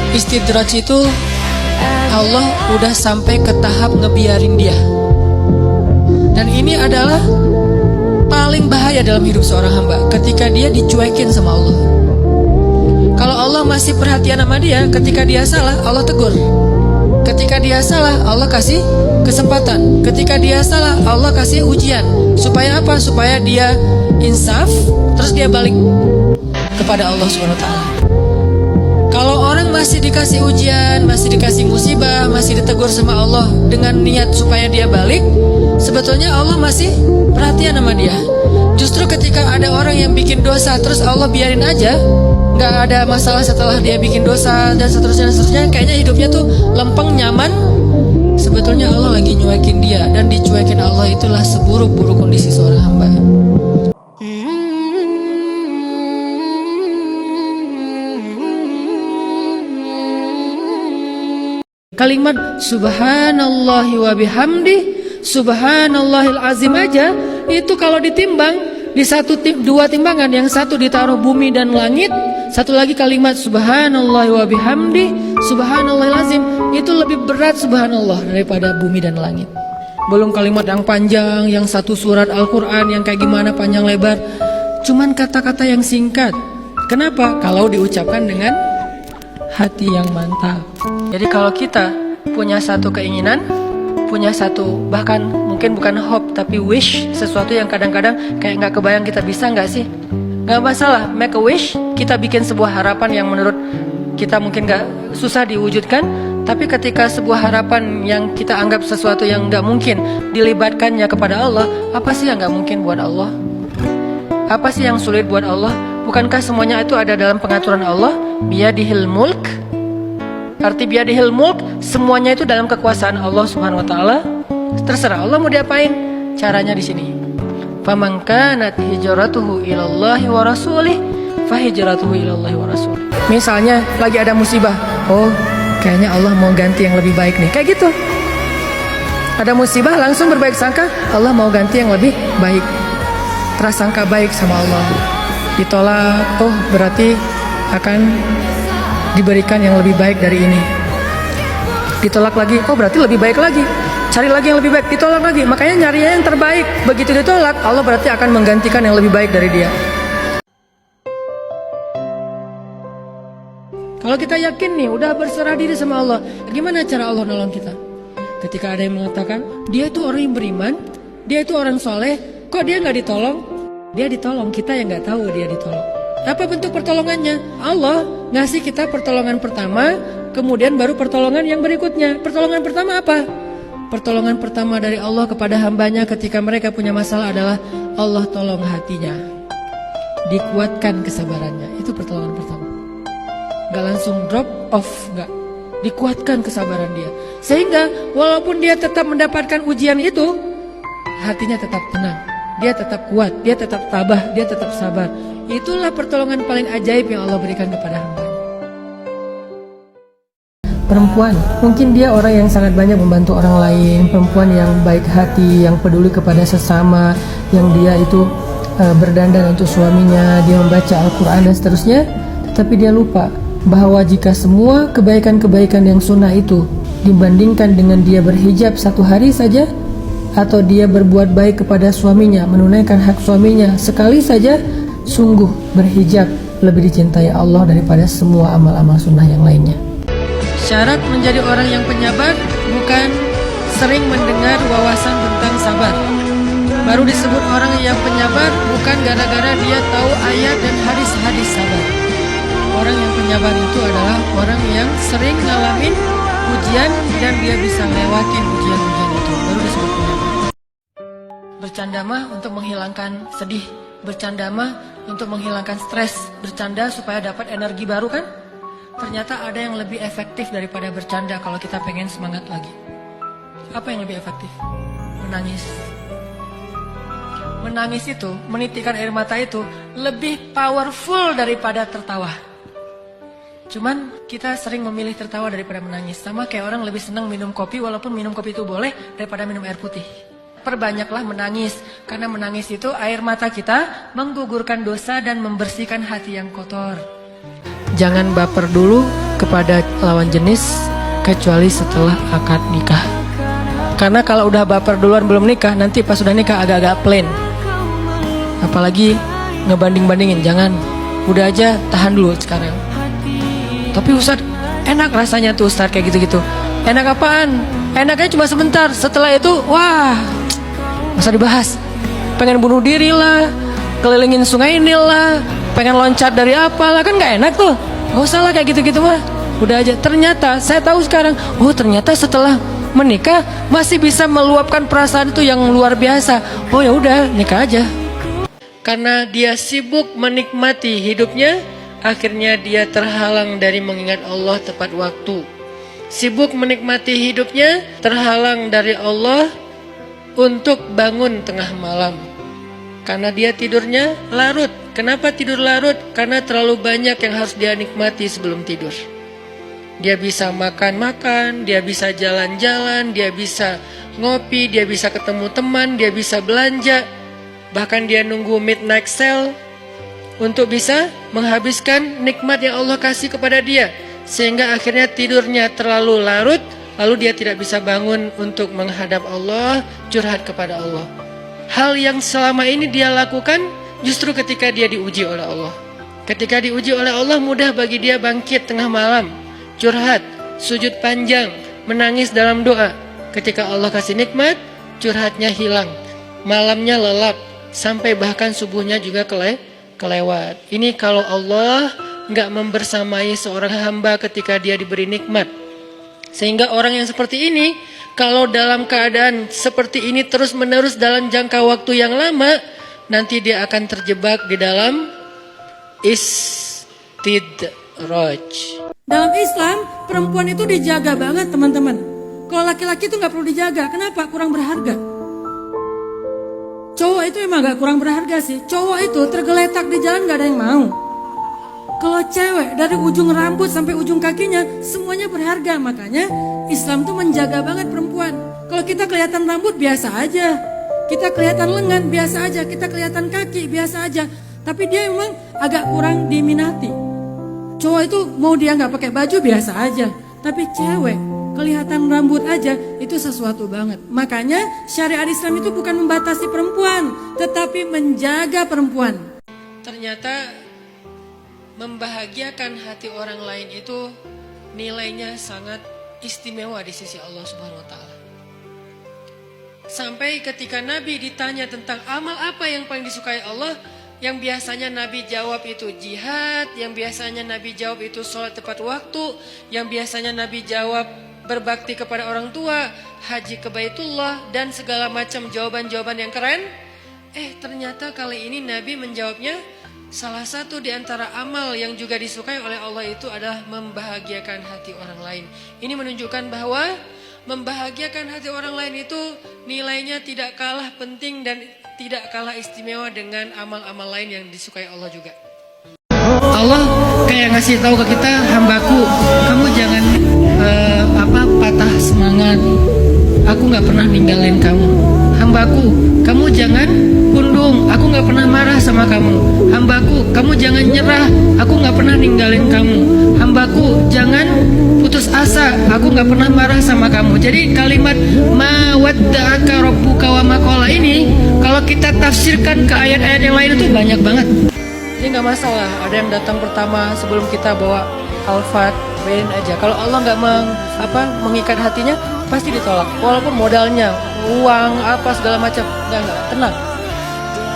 Istidraj itu Allah udah sampai ke tahap ngebiarin dia. Dan ini adalah paling bahaya dalam hidup seorang hamba, ketika dia dicuekin sama Allah. Kalau Allah masih perhatian sama dia, ketika dia salah, Allah tegur. Ketika dia salah, Allah kasih kesempatan. Ketika dia salah, Allah kasih ujian. Supaya apa? Supaya dia insaf, terus dia balik kepada Allah SWT. Kalau orang masih dikasih ujian, masih dikasih musibah, masih ditegur sama Allah dengan niat supaya dia balik, sebetulnya Allah masih perhatian sama dia. Justru ketika ada orang yang bikin dosa, terus Allah biarin aja, nggak ada masalah setelah dia bikin dosa dan seterusnya, kayaknya hidupnya tuh lempeng, nyaman. Sebetulnya Allah lagi nyuekin dia, dan dicuekin Allah itulah seburuk-buruk kondisi seorang hamba. Kalimat subhanallahi wa bihamdi, subhanallahil azim aja, itu kalau ditimbang di dua timbangan, yang satu ditaruh bumi dan langit, satu lagi kalimat subhanallahi wa bihamdi, subhanallahil azim, itu lebih berat subhanallah daripada bumi dan langit. Belum kalimat yang panjang, yang satu surat Al-Quran yang kayak gimana panjang lebar, cuman kata-kata yang singkat. Kenapa? Kalau diucapkan dengan hati yang mantap. Jadi kalau kita punya satu keinginan, punya satu, bahkan mungkin bukan hope tapi wish, sesuatu yang kadang-kadang kayak nggak kebayang kita bisa nggak sih? Nggak masalah, make a wish. Kita bikin sebuah harapan yang menurut kita mungkin nggak, susah diwujudkan. Tapi ketika sebuah harapan yang kita anggap sesuatu yang nggak mungkin, dilibatkannya kepada Allah, apa sih yang nggak mungkin buat Allah? Apa sih yang sulit buat Allah? Bukankah semuanya itu ada dalam pengaturan Allah? Biyadihil mulk. Arti biyadihil mulk, semuanya itu dalam kekuasaan Allah Subhanahu wa taala. Terserah Allah mau diapain. Caranya di sini. Faman kanat hijratuhu ilallahi wa rasulih, fahijratuhu ilallahi wa rasulih. Misalnya lagi ada musibah. Oh, kayaknya Allah mau ganti yang lebih baik nih. Kayak gitu. Ada musibah, langsung berbaik sangka, Allah mau ganti yang lebih baik. Prasangka baik sama Allah. Ditolak, oh berarti akan diberikan yang lebih baik dari ini. Ditolak lagi, oh berarti lebih baik lagi. Cari lagi yang lebih baik, ditolak lagi. Makanya nyarinya yang terbaik. Begitu ditolak, Allah berarti akan menggantikan yang lebih baik dari dia. Kalau kita yakin nih, udah berserah diri sama Allah, gimana cara Allah nolong kita? Ketika ada yang mengatakan, dia itu orang yang beriman, dia itu orang soleh, kok dia nggak ditolong? Dia ditolong, kita yang nggak tahu dia ditolong. Apa bentuk pertolongannya? Allah ngasih kita pertolongan pertama, kemudian baru pertolongan yang berikutnya. Pertolongan pertama apa? Pertolongan pertama dari Allah kepada hambanya ketika mereka punya masalah adalah Allah tolong hatinya, dikuatkan kesabarannya. Itu pertolongan pertama. Gak langsung drop off, gak. Dikuatkan kesabaran dia, sehingga walaupun dia tetap mendapatkan ujian itu, hatinya tetap tenang, dia tetap kuat, dia tetap tabah, dia tetap sabar. Itulah pertolongan paling ajaib yang Allah berikan kepada hamba. Perempuan, mungkin dia orang yang sangat banyak membantu orang lain, perempuan yang baik hati, yang peduli kepada sesama, yang dia itu berdandan untuk suaminya, dia membaca Al-Quran dan seterusnya. Tetapi dia lupa bahwa jika semua kebaikan-kebaikan yang sunnah itu dibandingkan dengan dia berhijab satu hari saja, atau dia berbuat baik kepada suaminya, menunaikan hak suaminya sekali saja, sungguh berhijab lebih dicintai Allah daripada semua amal-amal sunnah yang lainnya. Syarat menjadi orang yang penyabar bukan sering mendengar wawasan tentang sabar. Baru disebut orang yang penyabar bukan gara-gara dia tahu ayat dan hadis-hadis sabar. Orang yang penyabar itu adalah orang yang sering ngalamin ujian dan dia bisa lewatin ujian-ujian itu. Baru disebut penyabar. Bercanda mah untuk menghilangkan sedih, bercanda mah untuk menghilangkan stres, bercanda supaya dapat energi baru kan? Ternyata ada yang lebih efektif daripada bercanda kalau kita pengen semangat lagi. Apa yang lebih efektif? Menangis. Menangis itu, menitikkan air mata itu lebih powerful daripada tertawa. Cuman kita sering memilih tertawa daripada menangis. Sama kayak orang lebih senang minum kopi walaupun minum kopi itu boleh daripada minum air putih. Perbanyaklah menangis, karena menangis itu air mata kita menggugurkan dosa dan membersihkan hati yang kotor. jangan baper dulu kepada lawan jenis kecuali setelah akad nikah. Karena kalau udah baper duluan belum nikah, nanti pas sudah nikah agak-agak plain. Apalagi ngebanding-bandingin, jangan. Udah aja tahan dulu sekarang. Tapi Ustadz, enak rasanya tuh Ustadz kayak gitu-gitu. Enak apaan? Enaknya cuma sebentar. Setelah itu, wah, masa dibahas. Pengen bunuh diri lah, kelilingin sungai Nil lah, pengen loncat dari apalah, kan gak enak tuh. Gak usah lah kayak gitu-gitu mah. Udah aja. Ternyata saya tahu sekarang, oh ternyata setelah menikah masih bisa meluapkan perasaan itu yang luar biasa. Oh ya udah, nikah aja. Karena dia sibuk menikmati hidupnya, akhirnya dia terhalang dari mengingat Allah tepat waktu. Sibuk menikmati hidupnya, terhalang dari Allah untuk bangun tengah malam. Karena dia tidurnya larut. Kenapa tidur larut? Karena terlalu banyak yang harus dia nikmati sebelum tidur. Dia bisa makan-makan, dia bisa jalan-jalan, dia bisa ngopi, dia bisa ketemu teman, dia bisa belanja. Bahkan dia nunggu midnight sale untuk bisa menghabiskan nikmat yang Allah kasih kepada dia. Sehingga akhirnya tidurnya terlalu larut, lalu dia tidak bisa bangun untuk menghadap Allah, curhat kepada Allah. Hal yang selama ini dia lakukan justru ketika dia diuji oleh Allah. Ketika diuji oleh Allah, mudah bagi dia bangkit tengah malam, curhat, sujud panjang, menangis dalam doa. Ketika Allah kasih nikmat, curhatnya hilang, malamnya lelap, sampai bahkan subuhnya juga kelewat. Ini kalau Allah nggak membersamai seorang hamba ketika dia diberi nikmat. Sehingga orang yang seperti ini, kalau dalam keadaan seperti ini terus menerus dalam jangka waktu yang lama, nanti dia akan terjebak di dalam istidraj. Dalam Islam, perempuan itu dijaga banget teman-teman. Kalau laki-laki itu nggak perlu dijaga, kenapa? Kurang berharga. Cowok itu emang gak kurang berharga sih. Cowok itu tergeletak di jalan gak ada yang mau. Kalau cewek dari ujung rambut sampai ujung kakinya semuanya berharga. Makanya Islam tuh menjaga banget perempuan. Kalau kita kelihatan rambut biasa aja, kita kelihatan lengan biasa aja, kita kelihatan kaki biasa aja, tapi dia emang agak kurang diminati. Cowok itu mau dia gak pakai baju biasa aja, tapi cewek kelihatan rambut aja itu sesuatu banget. Makanya syariat Islam itu bukan membatasi perempuan, tetapi menjaga perempuan. Ternyata membahagiakan hati orang lain itu nilainya sangat istimewa di sisi Allah Subhanahu wa taala. Sampai ketika Nabi ditanya tentang amal apa yang paling disukai Allah, yang biasanya Nabi jawab itu jihad, yang biasanya Nabi jawab itu sholat tepat waktu, yang biasanya Nabi jawab berbakti kepada orang tua, haji ke Baitullah, dan segala macam jawaban-jawaban yang keren. Ternyata kali ini Nabi menjawabnya, salah satu di antara amal yang juga disukai oleh Allah itu adalah membahagiakan hati orang lain. Ini menunjukkan bahwa membahagiakan hati orang lain itu nilainya tidak kalah penting dan tidak kalah istimewa dengan amal-amal lain yang disukai Allah juga. Allah kayak ngasih tahu ke kita, hambaku, kamu jangan patah semangat. Aku gak pernah ninggalin kamu. Hambaku, kamu jangan pundung. Aku gak pernah marah sama kamu. Hambaku, kamu jangan nyerah. Aku gak pernah ninggalin kamu. Hambaku, jangan putus asa. Aku gak pernah marah sama kamu. Jadi kalimat ma wadda'aka rabbuka wa ma qala ini, kalau kita tafsirkan ke ayat-ayat yang lain itu banyak banget. Ini gak masalah. Ada yang datang pertama sebelum kita bawa Al-Fat, bayarin aja. Kalau Allah nggak mengikat hatinya, pasti ditolak. Walaupun modalnya, uang, apa segala macam, nggak, tenang.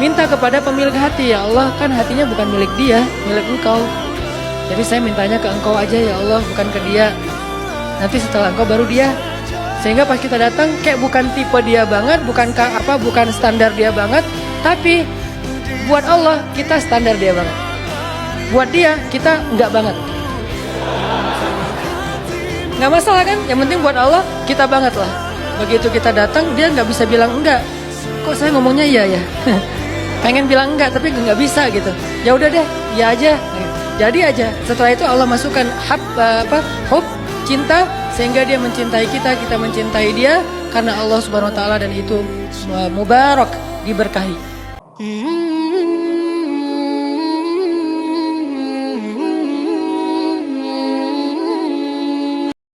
Minta kepada pemilik hati, ya Allah, kan hatinya bukan milik dia, milik engkau. Jadi saya mintanya ke engkau aja ya Allah, bukan ke dia. Nanti setelah engkau baru dia. Sehingga pas kita datang, kayak bukan tipe dia banget, bukan standar dia banget, tapi buat Allah kita standar dia banget. Buat dia kita nggak banget. Nggak masalah kan? Yang penting buat Allah kita banget lah. Begitu kita datang dia nggak bisa bilang enggak. Kok saya ngomongnya iya ya? Pengen bilang enggak tapi nggak bisa gitu. Ya udah deh, ya aja. Jadi aja. Setelah itu Allah masukkan hub, cinta, sehingga dia mencintai kita, kita mencintai dia karena Allah Subhanahu wa taala, dan itu mubarak, diberkahi.